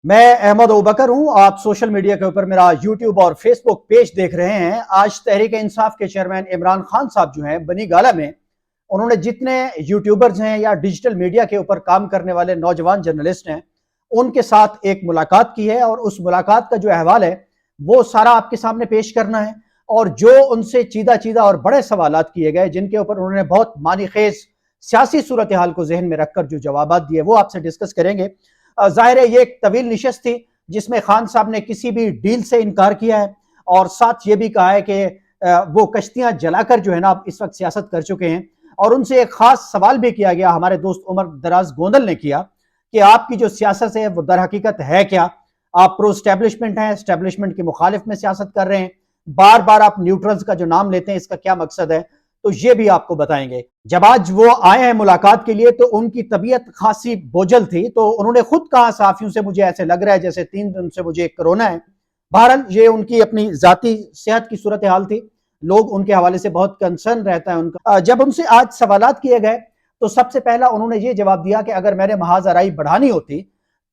मैं अहमद अबूबकर हूं। आप सोशल मीडिया के ऊपर मेरा यूट्यूब और फेसबुक पेज देख रहे हैं। आज तहरीक इंसाफ के चेयरमैन इमरान खान साहब जो हैं बनी गाला में, उन्होंने जितने यूट्यूबर्स हैं या डिजिटल मीडिया के ऊपर काम करने वाले नौजवान जर्नलिस्ट हैं उनके साथ एक मुलाकात की है, और उस मुलाकात का जो अहवाल है वो सारा आपके सामने पेश करना है। और जो उनसे चीदा चीदा और बड़े सवालात किए गए जिनके ऊपर उन्होंने बहुत मानीखेज सियासी सूरत हाल को जहन में रखकर जो जवाबात दिए वो आपसे डिस्कस करेंगे। जाहिर है ये एक तवील निशस्त थी जिसमें खान साहब ने किसी भी डील से इनकार किया है, और साथ ये भी कहा है कि वो कश्तियां जलाकर जो है ना इस वक्त सियासत कर चुके हैं। और उनसे एक खास सवाल भी किया गया, हमारे दोस्त उमर दराज गोंदल ने किया, कि आपकी जो सियासत है वो दर हकीकत है क्या? आप प्रो स्टैब्लिशमेंट हैं, स्टैब्लिशमेंट की मुखालिफ में सियासत कर रहे हैं, बार बार आप न्यूट्रल्स का जो नाम लेते हैं, इसका क्या मकसद है? तो ये भी आपको बताएंगे। जब आज वो आए हैं मुलाकात के लिए तो उनकी तबीयत खासी बोझल थी, तो उन्होंने खुद कहा सहाफियों से, मुझे ऐसे लग रहा है जैसे 3 दिन से मुझे कोरोना है। बहरहाल ये उनकी अपनी जाती सेहत की सूरत हाल थी, लोग उनके हवाले से बहुत कंसर्न रहता है उनका। जब उनसे आज सवालात किए गए तो सबसे पहला उन्होंने ये जवाब दिया कि अगर मैंने महाजराई बढ़ानी होती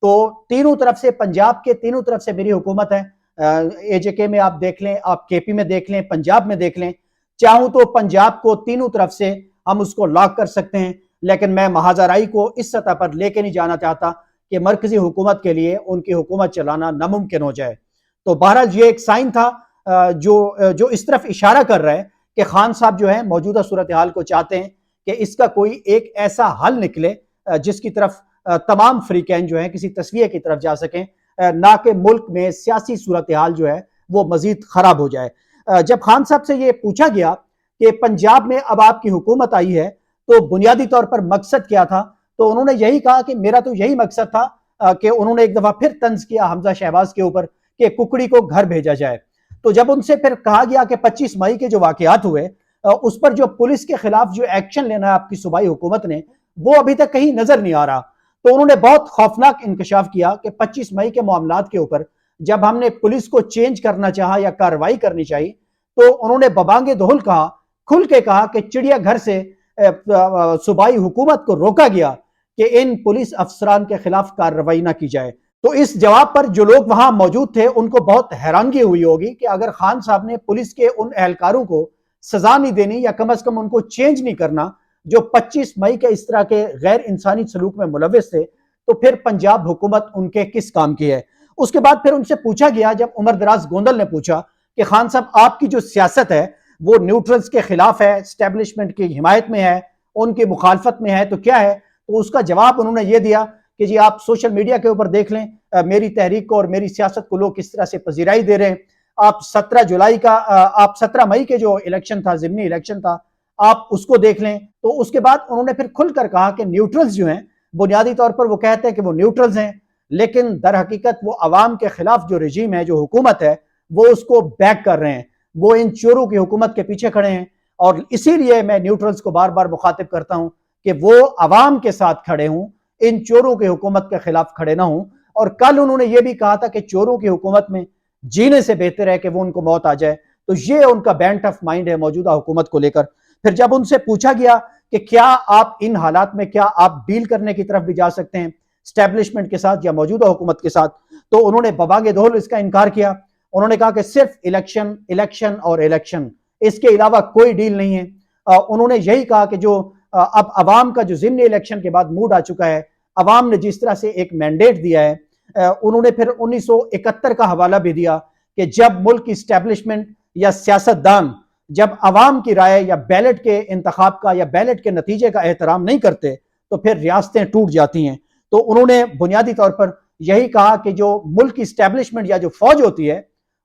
तो तीनों तरफ से, पंजाब के तीनों तरफ से मेरी हुकूमत है। एजेके में आप देख लें, आप केपी में देख लें, पंजाब में देख लें, चाहूं तो पंजाब को तीनों तरफ से हम उसको लॉक कर सकते हैं, लेकिन मैं महाजराई को इस सतह पर लेके नहीं जाना चाहता कि मरकजी हुकूमत के लिए उनकी हुकूमत चलाना नामुमकिन हो जाए। तो बहरहाल ये एक साइन था जो इस तरफ इशारा कर रहा है कि खान साहब जो है मौजूदा सूरत हाल को चाहते हैं कि इसका कोई एक ऐसा हल निकले जिसकी तरफ तमाम फ्रीकैन जो है किसी तस्वीर की तरफ जा सकें, ना कि मुल्क में सियासी सूरत हाल जो है वो मजीद खराब हो जाए। जब खान साहब से ये पूछा गया कि पंजाब में अब आपकी हुकूमत आई है तो बुनियादी तौर पर मकसद क्या था, तो उन्होंने यही कहा कि मेरा तो यही मकसद था कि उन्होंने एक दफा फिर तंज किया हमजा शहबाज के ऊपर कि कुकड़ी को घर भेजा जाए। तो जब उनसे फिर कहा गया कि 25 मई के जो वाकयात हुए उस पर जो पुलिस के खिलाफ जो एक्शन लेना है आपकी सूबाई हुकूमत ने, वो अभी तक कहीं नजर नहीं आ रहा। तो उन्होंने बहुत खौफनाक इंकशाफ किया कि 25 मई के मामलात के ऊपर जब हमने पुलिस को चेंज करना चाहा या कार्रवाई करनी चाहिए, तो उन्होंने बबांगे दोहल कहा, खुल के कहा कि चिड़िया घर से सूबाई हुकूमत को रोका गया कि इन पुलिस अफसरान के खिलाफ कार्रवाई ना की जाए। तो इस जवाब पर जो लोग वहां मौजूद थे उनको बहुत हैरानगी हुई होगी कि अगर खान साहब ने पुलिस के उन एहलकारों को सजा नहीं देनी या कम अज कम उनको चेंज नहीं करना जो 25 मई के इस तरह के गैर इंसानी सलूक में मुलविस थे, तो फिर पंजाब हुकूमत उनके किस काम की है? उसके बाद फिर उनसे पूछा गया, जब उमर दराज गोंदल ने पूछा कि खान साहब आपकी जो सियासत है वो न्यूट्रल्स के खिलाफ है, स्टैब्लिशमेंट की हिमायत में है, उनकी मुखालफत में है, तो क्या है? तो उसका जवाब उन्होंने ये दिया कि जी आप सोशल मीडिया के ऊपर देख लें मेरी तहरीक को और मेरी सियासत को लोग किस तरह से पजीराई दे रहे हैं। आप 17 जुलाई का आप 17 मई के जो इलेक्शन था, जिमनी इलेक्शन था, आप उसको देख लें। तो उसके बाद उन्होंने फिर खुलकर कहा कि न्यूट्रल्स जो हैं, बुनियादी तौर पर वो कहते हैं कि वो न्यूट्रल्स हैं, लेकिन दर हकीकत वो अवाम के खिलाफ जो रजीम है, जो हुकूमत है, वो उसको बैक कर रहे हैं, वो इन चोरों की हुकूमत के पीछे खड़े हैं। और इसीलिए मैं न्यूट्रल्स को बार बार मुखातिब करता हूं कि वो अवाम के साथ खड़े हों, इन चोरों की हुकूमत के खिलाफ खड़े ना हों। और कल उन्होंने ये भी कहा था कि चोरों की हुकूमत में जीने से बेहतर है कि वो उनको मौत आ जाए। तो ये उनका बैंट ऑफ माइंड है मौजूदा हुकूमत को लेकर। फिर जब उनसे पूछा गया कि क्या आप इन हालात में, क्या आप डील करने की तरफ भी जा सकते हैं स्टैब्लिशमेंट के साथ या मौजूदा हुकूमत के साथ, तो उन्होंने बबांगे दोहल इसका इनकार किया। उन्होंने कहा कि सिर्फ इलेक्शन, इलेक्शन और इलेक्शन, इसके अलावा कोई डील नहीं है। उन्होंने यही कहा कि जो अब अवाम का जो ज़िमनी इलेक्शन के बाद मूड आ चुका है, अवाम ने जिस तरह से एक मैंडेट दिया है, उन्होंने फिर 1971 का हवाला भी दिया कि जब मुल्क की स्टैब्लिशमेंट या सियासतदान जब अवाम की राय या बैलेट के इंतखाब का या बैलेट के नतीजे का एहतराम नहीं करते तो फिर रियासतें टूट जाती हैं। तो उन्होंने बुनियादी तौर पर यही कहा कि जो मुल्क की स्टैब्लिशमेंट या जो फौज होती है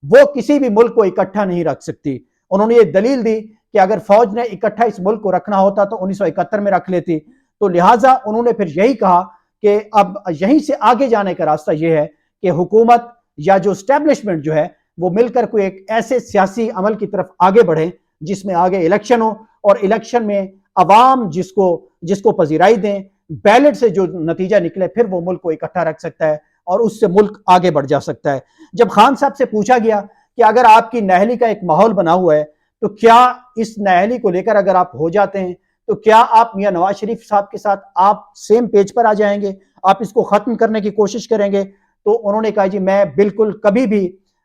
वो किसी भी मुल्क को इकट्ठा नहीं रख सकती। उन्होंने ये दलील दी कि अगर फौज ने इकट्ठा इस मुल्क को रखना होता तो 1971 में रख लेती। तो लिहाजा उन्होंने फिर यही कहा कि अब यहीं से आगे जाने का रास्ता यह है कि हुकूमत या जो स्टैब्लिशमेंट जो है वो मिलकर कोई एक ऐसे सियासी अमल की तरफ आगे बढ़े जिसमें आगे इलेक्शन हो, और इलेक्शन में अवाम जिसको पजीराई दें, बैलेट से जो नतीजा निकले फिर वो मुल्क को इकट्ठा रख सकता है और उससे मुल्क आगे बढ़ जा सकता है। जब खान साहब से पूछा गया कि अगर आपकी नहली का एक माहौल बना हुआ है तो क्या इस नहली को लेकर अगर आप हो जाते हैं तो क्या आप मियां नवाज शरीफ साहब के साथ आप सेम पेज पर आ जाएंगे, आप इसको खत्म करने की कोशिश करेंगे? تو انہوں نے کہا جی میں بالکل کبھی بھی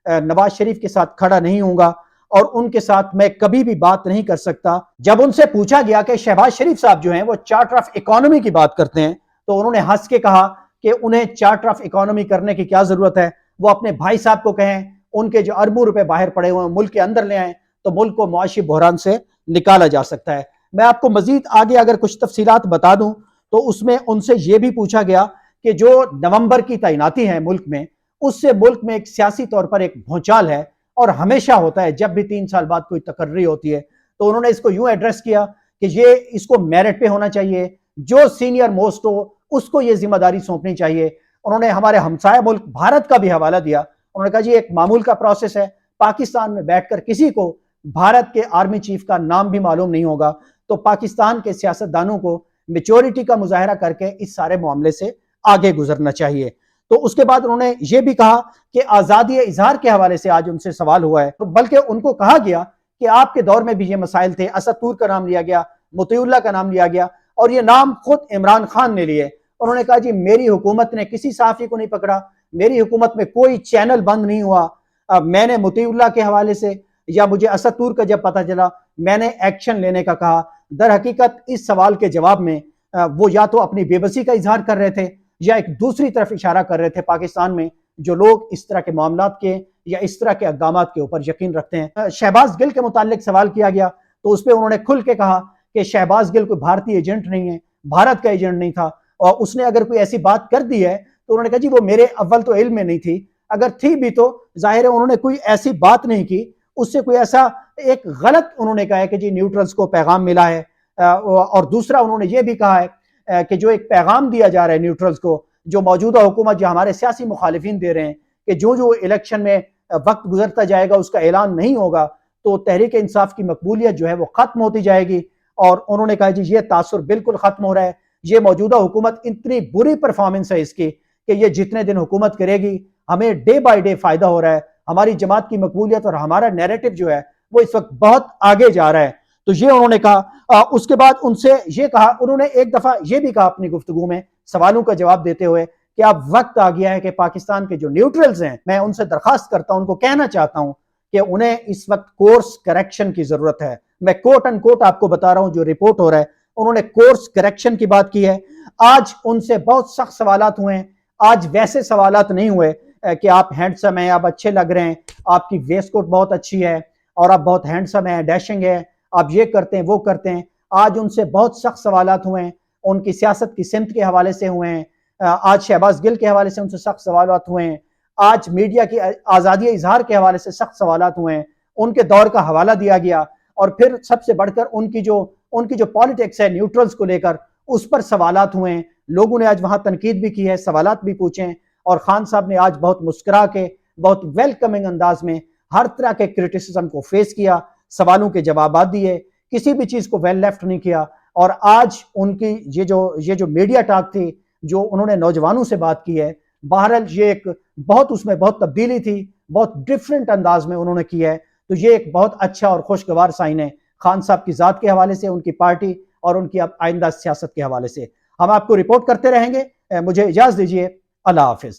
نواز شریف کے ساتھ کھڑا نہیں ہوں گا اور ان کے ساتھ میں کبھی بھی بات نہیں کر سکتا۔ جب ان سے پوچھا گیا کہ شہباز شریف صاحب جو ہیں وہ چارٹر آف اکانومی کی بات کرتے ہیں تو انہوں نے ہنس کے کہا کہ انہیں چارٹر آف اکانومی کرنے کی کیا ضرورت ہے، وہ اپنے بھائی صاحب کو کہیں ان کے جو اربوں روپے باہر پڑے ہوئے ہیں ملک کے اندر لے آئیں تو ملک کو معاشی بحران سے نکالا جا سکتا ہے۔ میں آپ کو مزید آگے اگر کچھ تفصیلات بتا دوں تو اس میں ان سے یہ بھی پوچھا گیا کہ جو نومبر کی تعیناتی ہے ملک میں، اس سے ملک میں ایک سیاسی طور پر ایک بھونچال ہے اور ہمیشہ ہوتا ہے جب بھی 3 سال بعد کوئی تقرری ہوتی ہے تو انہوں نے اس کو یوں ایڈریس کیا کہ یہ اس کو میرٹ پہ ہونا چاہیے، جو سینئر موسٹ ہو اس کو یہ ذمہ داری سونپنی چاہیے۔ انہوں نے ہمارے ہمسایہ ملک بھارت کا بھی حوالہ دیا، انہوں نے کہا جی ایک معمول کا پروسیس ہے، پاکستان میں بیٹھ کر کسی کو بھارت کے آرمی چیف کا نام بھی معلوم نہیں ہوگا، تو پاکستان کے سیاستدانوں کو میچورٹی کا مظاہرہ کر کے اس سارے معاملے سے آگے گزرنا چاہیے۔ تو اس کے بعد انہوں نے یہ بھی کہا کہ آزادی اظہار کے حوالے سے آج ان سے سوال ہوا ہے، بلکہ ان کو کہا گیا کہ آپ کے دور میں بھی یہ مسائل تھے، اسد طور کا نام لیا گیا، مطیع اللہ کا نام لیا گیا اور یہ نام خود عمران خان نے لیے۔ انہوں نے کہا جی میری حکومت نے کسی صحافی کو نہیں پکڑا، میری حکومت میں کوئی چینل بند نہیں ہوا، میں نے مطیع اللہ کے حوالے سے یا مجھے اسد طور کا جب پتہ چلا میں نے ایکشن لینے کا کہا۔ در حقیقت اس سوال کے جواب میں وہ یا تو اپنی بے بسی کا اظہار کر رہے تھے یا ایک دوسری طرف اشارہ کر رہے تھے پاکستان میں جو لوگ اس طرح کے معاملات کے یا اس طرح کے اقدامات کے اوپر یقین رکھتے ہیں۔ شہباز گل کے متعلق سوال کیا گیا تو اس پہ انہوں نے کھل کے کہا کہ شہباز گل کوئی بھارتی ایجنٹ نہیں ہے، بھارت کا ایجنٹ نہیں تھا، اور اس نے اگر کوئی ایسی بات کر دی ہے تو انہوں نے کہا جی وہ میرے اول تو علم میں نہیں تھی، اگر تھی بھی تو ظاہر ہے انہوں نے کوئی ایسی بات نہیں کی، اس سے کوئی ایسا ایک غلط انہوں نے کہا ہے کہ جی نیوٹرلز کو پیغام ملا ہے، اور دوسرا انہوں نے یہ بھی کہا ہے کہ جو ایک پیغام دیا جا رہا ہے نیوٹرلز کو، جو موجودہ حکومت جو ہمارے سیاسی مخالفین دے رہے ہیں کہ جو الیکشن میں وقت گزرتا جائے گا اس کا اعلان نہیں ہوگا تو تحریک انصاف کی مقبولیت جو ہے وہ ختم ہوتی جائے گی، اور انہوں نے کہا جی یہ تاثر بالکل ختم ہو رہا ہے، یہ موجودہ حکومت اتنی بری پرفارمنس ہے اس کی کہ یہ جتنے دن حکومت کرے گی ہمیں ڈے بائی ڈے فائدہ ہو رہا ہے، ہماری جماعت کی مقبولیت اور ہمارا نیریٹو جو ہے وہ اس وقت بہت آگے جا رہا ہے۔ تو یہ انہوں نے کہا۔ اس کے بعد ان سے یہ کہا، انہوں نے ایک دفعہ یہ بھی کہا اپنی گفتگو میں سوالوں کا جواب دیتے ہوئے کہ اب وقت آ گیا ہے کہ پاکستان کے جو نیوٹرلز ہیں میں ان سے درخواست کرتا ہوں، ان کو کہنا چاہتا ہوں کہ انہیں اس وقت کورس کریکشن کی ضرورت ہے۔ میں کوٹ ان کوٹ آپ کو بتا رہا ہوں جو رپورٹ ہو رہا ہے، انہوں نے کورس کریکشن کی بات کی ہے۔ آج ان سے بہت سخت سوالات ہوئے ہیں، آج ویسے سوالات نہیں ہوئے کہ آپ ہینڈسم ہیں، آپ اچھے لگ رہے ہیں، آپ کی ویسٹ کوٹ بہت اچھی ہے اور آپ بہت ہینڈسم ہیں، ڈیشنگ ہے، آپ یہ کرتے ہیں وہ کرتے ہیں۔ آج ان سے بہت سخت سوالات ہوئے ہیں، ان کی سیاست کی سمت کے حوالے سے ہوئے ہیں، آج شہباز گل کے حوالے سے ان سے سخت سوالات ہوئے ہیں، آج میڈیا کی آزادی اظہار کے حوالے سے سخت سوالات ہوئے ہیں، ان کے دور کا حوالہ دیا گیا، اور پھر سب سے بڑھ کر ان کی جو پالیٹکس ہے نیوٹرلز کو لے کر اس پر سوالات ہوئے ہیں۔ لوگوں نے آج وہاں تنقید بھی کی ہے، سوالات بھی پوچھے ہیں، اور خان صاحب نے آج بہت مسکرا کے بہت ویلکمنگ انداز میں ہر طرح کے کرٹیسزم کو فیس کیا، سوالوں کے جوابات دیے، کسی بھی چیز کو ویل لیفٹ نہیں کیا۔ اور آج ان کی یہ جو میڈیا ٹاک تھی جو انہوں نے نوجوانوں سے بات کی ہے، بہرحال یہ ایک بہت اس میں بہت تبدیلی تھی، بہت ڈیفرنٹ انداز میں انہوں نے کی ہے، تو یہ ایک بہت اچھا اور خوشگوار سائن ہے خان صاحب کی ذات کے حوالے سے، ان کی پارٹی اور ان کی آئندہ سیاست کے حوالے سے۔ ہم آپ کو رپورٹ کرتے رہیں گے۔ مجھے اجازت دیجیے، اللہ حافظ۔